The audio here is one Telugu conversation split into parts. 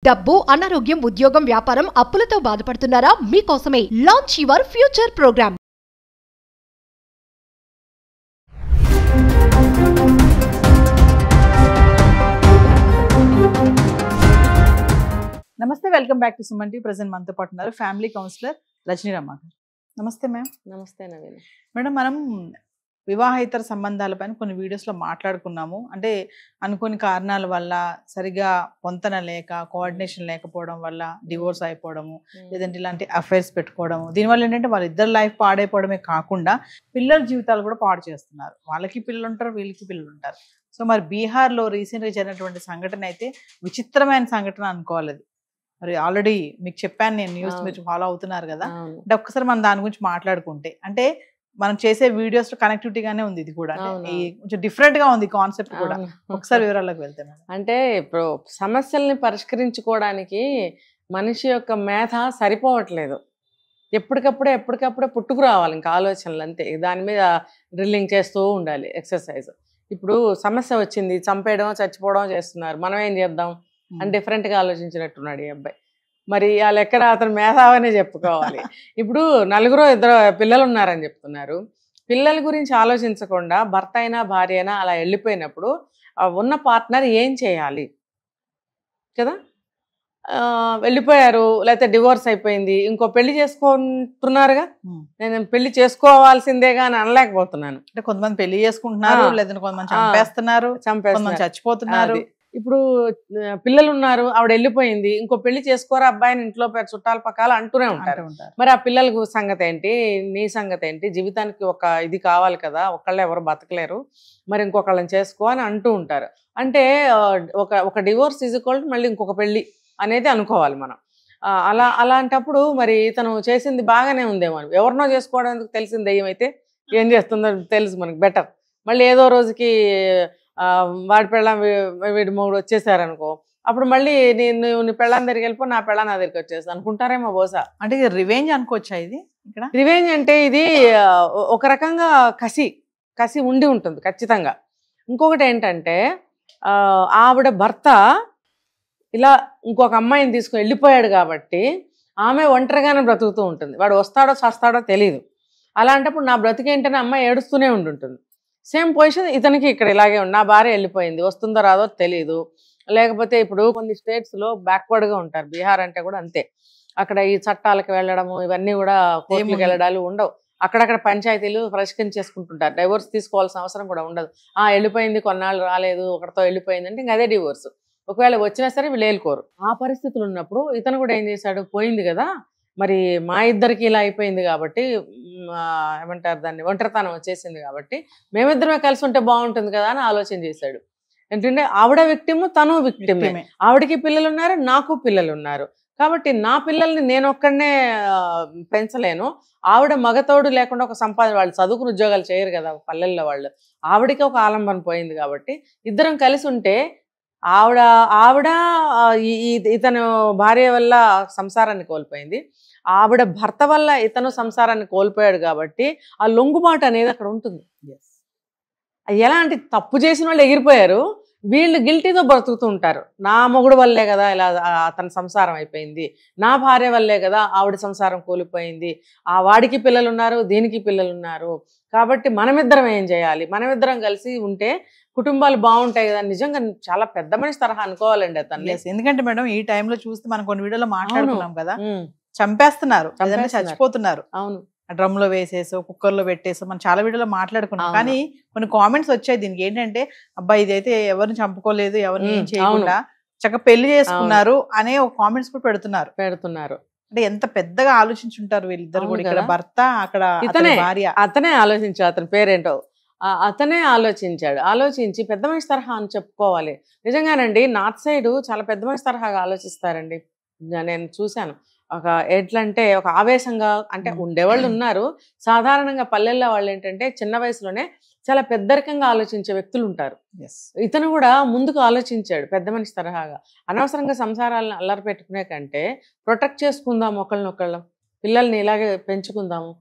డబ్బు, అనారోగ్యం, ఉద్యోగం, వ్యాపారం, అప్పులతో బాధపడుతున్నారా? మీకోసమే లాంచ్ యువర్ ఫ్యూచర్ ప్రోగ్రామ్. నమస్తే, welcome back to Suman TV. Present మనతో పాటు ఉన్నారు ఫ్యామిలీ కౌన్సిలర్ రజనీ రమ్మ గారు. నమస్తే మ్యామ్. నమస్తే నవీన్. మేడం, మనం వివాహేతర సంబంధాలపైన కొన్ని వీడియోస్లో మాట్లాడుకున్నాము. అంటే అనుకోని కారణాల వల్ల సరిగా పొంతన లేక, కోఆర్డినేషన్ లేకపోవడం వల్ల డివోర్స్ అయిపోవడము, లేదంటే ఇలాంటి అఫైర్స్ పెట్టుకోవడము, దీనివల్ల ఏంటంటే వాళ్ళిద్దరు లైఫ్ పాడైపోవడమే కాకుండా పిల్లల జీవితాలు కూడా పాడు చేస్తున్నారు. వాళ్ళకి పిల్లలు ఉంటారు, వీళ్ళకి పిల్లలు ఉంటారు. సో మరి బీహార్లో రీసెంట్గా జరిగినటువంటి సంఘటన అయితే విచిత్రమైన సంఘటన అనుకోవాలి. అది మరి ఆల్రెడీ మీకు చెప్పాను నేను, న్యూస్ మీరు ఫాలో అవుతున్నారు కదా. అంటే ఒక్కసారి మనం దాని గురించి మాట్లాడుకుంటే, అంటే మనం చేసే వీడియోస్ లో కనెక్టివిటీగానే ఉంది ఇది కూడా, కొంచెం డిఫరెంట్ గా ఉంది కాన్సెప్ట్ కూడా. ఒకసారి వివరాల్లోకి వెళ్తే, అంటే ఇప్పుడు సమస్యల్ని పరిష్కరించుకోవడానికి మనిషి యొక్క మేధ సరిపోవట్లేదు. ఎప్పటికప్పుడే పుట్టుకు రావాలి ఇంకా ఆలోచనలు, అంతే. దాని మీద డ్రిల్లింగ్ చేస్తూ ఉండాలి, ఎక్సర్సైజ్. ఇప్పుడు సమస్య వచ్చింది, చంపేయడం చచ్చిపోవడం చేస్తున్నారు, మనం ఏం చేద్దాం అని డిఫరెంట్గా ఆలోచించినట్టున్నాడు ఈ అబ్బాయి. మరి ఆ లెక్కన అతను మేధావనే చెప్పుకోవాలి. ఇప్పుడు నలుగురు ఇద్దరు పిల్లలు ఉన్నారని చెప్తున్నారు. పిల్లల గురించి ఆలోచించకుండా భర్త అయినా భార్య అయినా అలా వెళ్ళిపోయినప్పుడు ఉన్న పార్ట్నర్ ఏం చేయాలి కదా. వెళ్ళిపోయారు, లేకపోతే డివోర్స్ అయిపోయింది, ఇంకో పెళ్లి చేసుకుంటున్నారుగా. నేను పెళ్లి చేసుకోవాల్సిందేగా అని అనలేకపోతున్నాను. అంటే కొంతమంది పెళ్లి చేసుకుంటున్నారు, లేదంటే కొంతమంది చంపేస్తున్నారు, చచ్చిపోతున్నారు. ఇప్పుడు పిల్లలు ఉన్నారు, ఆవిడ వెళ్ళిపోయింది, ఇంకో పెళ్లి చేసుకోరా అబ్బాయిని ఇంట్లో చుట్టాల పక్కల అంటూనే ఉంటారు. మరి ఆ పిల్లల సంగతి ఏంటి, నీ సంగతి ఏంటి? జీవితానికి ఒక ఇది కావాలి కదా, ఒకళ్ళే ఎవరు బతకలేరు, మరి ఇంకొకళ్ళని చేసుకో అని అంటూ ఉంటారు. అంటే ఒక డివోర్స్ ఈజ్ ఈక్వల్ టు మళ్ళీ ఇంకొక పెళ్లి అనేది అనుకోవాలి మనం. అలాంటప్పుడు మరి తను చేసింది బాగానే ఉందేమో. ఎవరినో చేసుకోవడం ఎందుకు, తెలిసింది దెయ్యం అయితే ఏం చేస్తుందో తెలుసు మనకి బెటర్. మళ్ళీ ఏదో రోజుకి వాడి పెళ్ళాం వీడి మూడు వచ్చేసారనుకో, అప్పుడు మళ్ళీ నీ పెళ్ళాం దగ్గరికి వెళ్ళిపో, నా పెళ్ళాం నా దగ్గరికి వచ్చేస్తా అనుకుంటారేమో బహుశా. అంటే రివెంజ్ అనుకోవచ్చా ఇది? ఇక్కడ రివెంజ్ అంటే ఇది ఒక రకంగా కసి ఉండి ఉంటుంది ఖచ్చితంగా. ఇంకొకటి ఏంటంటే ఆవిడ భర్త ఇలా ఇంకొక అమ్మాయిని తీసుకుని వెళ్ళిపోయాడు కాబట్టి ఆమె ఒంటరిగానే బ్రతుకుతూ ఉంటుంది. వాడు వస్తాడో చస్తాడో తెలియదు. అలాంటప్పుడు నా బ్రతికేంటనే అమ్మాయి ఏడుస్తూనే ఉంటుంది. సేమ్ పొజిషన్ ఇతనికి ఇక్కడ ఇలాగే ఉంది. నా భార్య వెళ్ళిపోయింది, వస్తుందో రాదో తెలియదు. లేకపోతే ఇప్పుడు కొన్ని స్టేట్స్లో బ్యాక్వర్డ్గా ఉంటారు, బీహార్ అంటే కూడా అంతే. అక్కడ ఈ చట్టాలకు వెళ్ళడము ఇవన్నీ కూడా కోర్టులకు వెళ్ళడాలు ఉండవు. అక్కడక్కడ పంచాయతీలు పరిష్కరించేసుకుంటుంటారు. డైవోర్స్ తీసుకోవాల్సిన అవసరం కూడా ఉండదు. వెళ్ళిపోయింది, కొన్నాళ్ళు రాలేదు, ఒకరితో వెళ్ళిపోయింది అంటే ఇంకా అదే డివోర్స్. ఒకవేళ వచ్చినా సరే వీళ్ళు ఏలుకోరు. ఆ పరిస్థితులు ఉన్నప్పుడు ఇతను కూడా ఏం చేశాడు, పోయింది కదా మరి మా ఇద్దరికి ఇలా అయిపోయింది కాబట్టి, ఏమంటారు దాన్ని, ఒంటరితనం వచ్చేసింది కాబట్టి మేమిద్దరమే కలిసి ఉంటే బాగుంటుంది కదా అని ఆలోచన చేశాడు. ఏంటంటే ఆవిడ విక్టిమ్, తను విక్టిమే. ఆవిడకి పిల్లలు ఉన్నారు, నాకు పిల్లలు ఉన్నారు. కాబట్టి నా పిల్లల్ని నేను ఒక్కడనే పెంచలేను. ఆవిడ మగతోడు లేకుండా ఒక సంపాదన, వాళ్ళు చదువుకుని ఉద్యోగాలు చేయరు కదా పల్లెల్లో వాళ్ళు. ఆవిడకి ఒక ఆలంబన పోయింది కాబట్టి ఇద్దరం కలిసి ఉంటే, ఆవిడ ఇతను భార్య వల్ల సంసారాన్ని కోల్పోయింది, ఆవిడ భర్త వల్ల ఇతను సంసారాన్ని కోల్పోయాడు కాబట్టి ఆ లొంగుబాటు అనేది అక్కడ ఉంటుంది. ఎలా అంటే తప్పు చేసిన వాళ్ళు ఎగిరిపోయారు, వీళ్ళు గిల్టీతో బ్రతుకుతూ ఉంటారు. నా మొగుడు వల్లే కదా ఇలా అతని సంసారం అయిపోయింది, నా భార్య వల్లే కదా ఆవిడ సంసారం కోల్పోయింది, వాడికి పిల్లలు ఉన్నారు, దీనికి పిల్లలు ఉన్నారు, కాబట్టి మనమిద్దరం ఏం చేయాలి, మనమిద్దరం కలిసి ఉంటే కుటుంబాలు బాగుంటాయి కదా. నిజంగా చాలా పెద్ద మనిషి తరహా అనుకోవాలండి అతను. ఎందుకంటే మేడం ఈ టైంలో చూస్తే మనం కొన్ని వీడియోలో మాట్లాడుకున్నాం కదా, చంపేస్తున్నారు, చచ్చిపోతున్నారు. అవును, డ్రమ్ లో వేసేసో, కుక్కర్ లో పెట్టేసో, మనం చాలా వీడియోలో మాట్లాడుకున్నాం. కానీ కొన్ని కామెంట్స్ వచ్చాయి దీనికి, ఏంటంటే అబ్బాయి ఇదైతే ఎవరిని చంపుకోలేదు, ఎవరిని ఏం చేయకుండా చక్కగా పెళ్లి చేసుకున్నారు అనే ఒక కామెంట్స్ కూడా పెడుతున్నారు. అంటే ఎంత పెద్దగా ఆలోచించుంటారు వీళ్ళిద్దరు కూడా. ఇక్కడ భర్త, అక్కడ భార్య. అతనే ఆలోచించాడు, అతని పేరేంటో అతనే ఆలోచించి పెద్ద మనిషి తరహా అని చెప్పుకోవాలి. నిజంగానండి నార్త్ సైడ్ చాలా పెద్ద మనిషి తరహాగా ఆలోచిస్తారండి. నేను చూశాను. ఎట్లంటే ఒక ఆవేశంగా అంటే ఉండేవాళ్ళు ఉన్నారు. సాధారణంగా పల్లెల్లో వాళ్ళు ఏంటంటే చిన్న వయసులోనే చాలా పెద్దరికంగా ఆలోచించే వ్యక్తులు ఉంటారు. ఇతను కూడా ముందుకు ఆలోచించాడు పెద్ద మనిషి తరహాగా. అనవసరంగా సంసారాలను అల్లరి పెట్టుకునే కంటే ప్రొటెక్ట్ చేసుకుందాం ఒకళ్ళనొకళ్ళం, పిల్లల్ని ఇలాగే పెంచుకుందాము,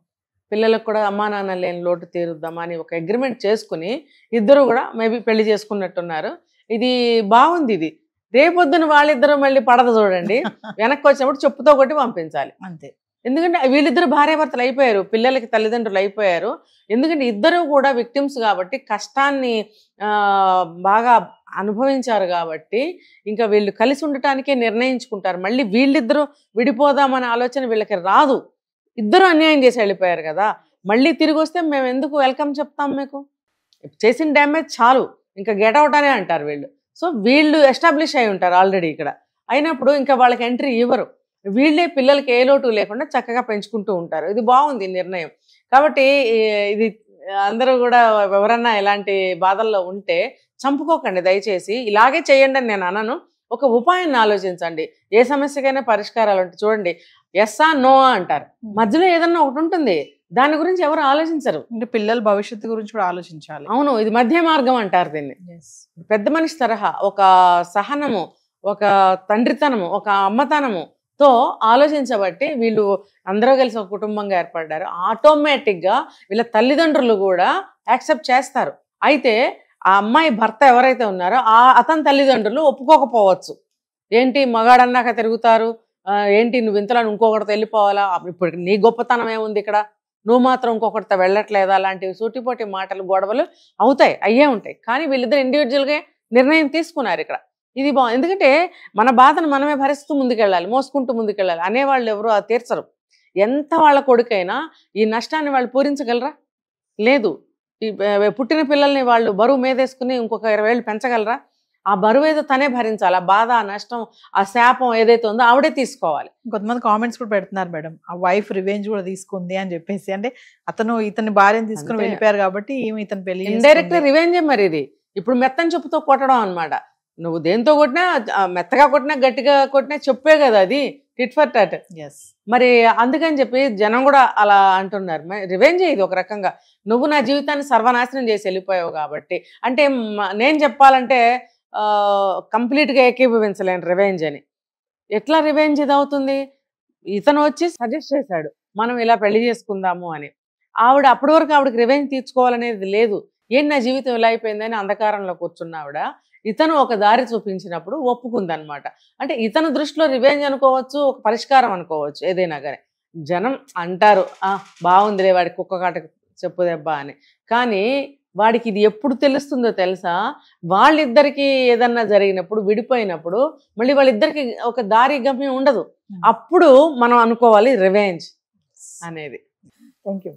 పిల్లలకు కూడా అమ్మా నాన్న లేని లోటు తీరుద్దామా అని ఒక అగ్రిమెంట్ చేసుకుని ఇద్దరు కూడా మేబీ పెళ్లి చేసుకున్నట్టున్నారు. ఇది బాగుంది. ఇది రేపొద్దున వాళ్ళిద్దరూ మళ్ళీ పడదు చూడండి, వెనక్కి వచ్చినప్పుడు చెప్పుతో కొట్టి పంపించాలి అంతే. ఎందుకంటే వీళ్ళిద్దరు భార్యాభర్తలు అయిపోయారు, పిల్లలకి తల్లిదండ్రులు అయిపోయారు. ఎందుకంటే ఇద్దరు కూడా విక్టిమ్స్ కాబట్టి, కష్టాన్ని బాగా అనుభవించారు కాబట్టి ఇంకా వీళ్ళు కలిసి ఉండటానికే నిర్ణయించుకుంటారు. మళ్ళీ వీళ్ళిద్దరూ విడిపోదామనే ఆలోచన వీళ్ళకి రాదు. ఇద్దరు అన్యాయం చేసి వెళ్ళిపోయారు కదా, మళ్ళీ తిరిగి వస్తే మేము ఎందుకు వెల్కమ్ చెప్తాం, మీకు చేసిన డ్యామేజ్ చాలు, ఇంకా గెట్ అవుట్ అనే అంటారు వీళ్ళు. సో వీళ్ళు ఎస్టాబ్లిష్ అయి ఉంటారు ఆల్రెడీ ఇక్కడ, అయినప్పుడు ఇంకా వాళ్ళకి ఎంట్రీ ఇవ్వరు. వీళ్ళే పిల్లలకి ఏ లోటు లేకుండా చక్కగా పెంచుకుంటూ ఉంటారు. ఇది బాగుంది నిర్ణయం. కాబట్టి ఇది అందరూ కూడా ఎవరన్నా ఇలాంటి బాధల్లో ఉంటే చంపుకోకండి దయచేసి, ఇలాగే చేయండి అని నేను అనను. ఒక ఉపాయాన్ని ఆలోచించండి. ఏ సమస్యకైనా పరిష్కారాలు ఉంటాయి. చూడండి, ఎస్సా నోవా అంటారు, మధ్యలో ఏదన్నా ఒకటి ఉంటుంది, దాని గురించి ఎవరు ఆలోచించరు. అంటే పిల్లల భవిష్యత్తు గురించి కూడా ఆలోచించాలి. అవును, ఇది మధ్య మార్గం అంటారు దీన్ని. పెద్ద మనిషి తరహా ఒక సహనము, ఒక తండ్రితనము, ఒక అమ్మతనముతో ఆలోచించబట్టి వీళ్ళు అందరూ కలిసి ఒక కుటుంబంగా ఏర్పడ్డారు. ఆటోమేటిక్గా వీళ్ళ తల్లిదండ్రులు కూడా యాక్సెప్ట్ చేస్తారు. అయితే ఆ అమ్మాయి భర్త ఎవరైతే ఉన్నారో అతని తల్లిదండ్రులు ఒప్పుకోకపోవచ్చు. ఏంటి మగాడన్నాక తిరుగుతారు, ఏంటి నువ్వు ఇంతలో ఇంకొకటితో వెళ్ళిపోవాలా, ఇప్పుడు నీ గొప్పతనం ఏముంది ఇక్కడ, నువ్వు మాత్రం ఇంకొకటితో వెళ్ళట్లేదా, అలాంటివి సూటిపోటి మాటలు గొడవలు అవుతాయి, అయ్యే ఉంటాయి. కానీ వీళ్ళిద్దరు ఇండివిజువల్గా నిర్ణయం తీసుకున్నారు ఇక్కడ. ఇది బాగుంది. ఎందుకంటే మన బాధను మనమే భరిస్తూ ముందుకెళ్ళాలి, మోసుకుంటూ ముందుకెళ్ళాలి. అనేవాళ్ళు ఎవరు అది తీర్చరు. ఎంత వాళ్ళ కొడుకైనా ఈ నష్టాన్ని వాళ్ళు పూరించగలరా? లేదు. ఈ పుట్టిన పిల్లల్ని వాళ్ళు బరువు మీదేసుకుని ఇంకొక 20 ఏళ్ళు పెంచగలరా? ఆ బరువు ఏదో తనే భరించాలి. ఆ బాధ, ఆ నష్టం, ఆ శాపం ఏదైతే ఉందో ఆవిడే తీసుకోవాలి. కొంతమంది కామెంట్స్ కూడా పెడుతున్నారు మేడం, ఆ వైఫ్ రివెంజ్ కూడా తీసుకుంది అని చెప్పేసి. అంటే అతను ఇతని భార్యను తీసుకుని వెళ్ళిపోయారు కాబట్టి ఈమె ఇతను పెళ్లి ఇండైరెక్ట్ రివెంజే మరి ఇది. ఇప్పుడు మెత్తని చెప్పుతో కొట్టడం అనమాట. నువ్వు దేంతో కొట్టినా, మెత్తగా కొట్టినా గట్టిగా కొట్టినా చెప్పే కదా అది, టిట్ ఫర్ టాట్. మరి అందుకని చెప్పి జనం కూడా అలా అంటున్నారు. రివెంజే ఇది ఒక రకంగా. నువ్వు నా జీవితాన్ని సర్వనాశనం చేసి వెళ్ళిపోయావు కాబట్టి. అంటే నేను చెప్పాలంటే కంప్లీట్గా ఏకీభవించలేను రివెంజ్ అని. ఎట్లా రివెంజ్ ఇది అవుతుంది? ఇతను వచ్చి సజెస్ట్ చేశాడు మనం ఇలా పెళ్లి చేసుకుందాము అని. ఆవిడ అప్పటి వరకు ఆవిడకి రివెంజ్ తీర్చుకోవాలనేది లేదు. ఏం నా జీవితం ఇలా అయిపోయిందని అంధకారంలో కూర్చున్న ఆవిడ ఇతను ఒక దారి చూపించినప్పుడు ఒప్పుకుందనమాట. అంటే ఇతను దృష్టిలో రివెంజ్ అనుకోవచ్చు, ఒక పరిష్కారం అనుకోవచ్చు, ఏదైనా కానీ. జనం అంటారు బాగుందిలే వాడి కుక్క కాటకు చెప్పు దెబ్బ అని. కానీ వాడికి ఇది ఎప్పుడు తెలుస్తుందో తెలుసా? వాళ్ళిద్దరికి ఏదన్నా జరిగినప్పుడు, విడిపోయినప్పుడు మళ్ళీ వాళ్ళిద్దరికి ఒక దారి గమ్యం ఉండదు. అప్పుడు మనం అనుకోవాలి రివెంజ్ అనేది. Thank you.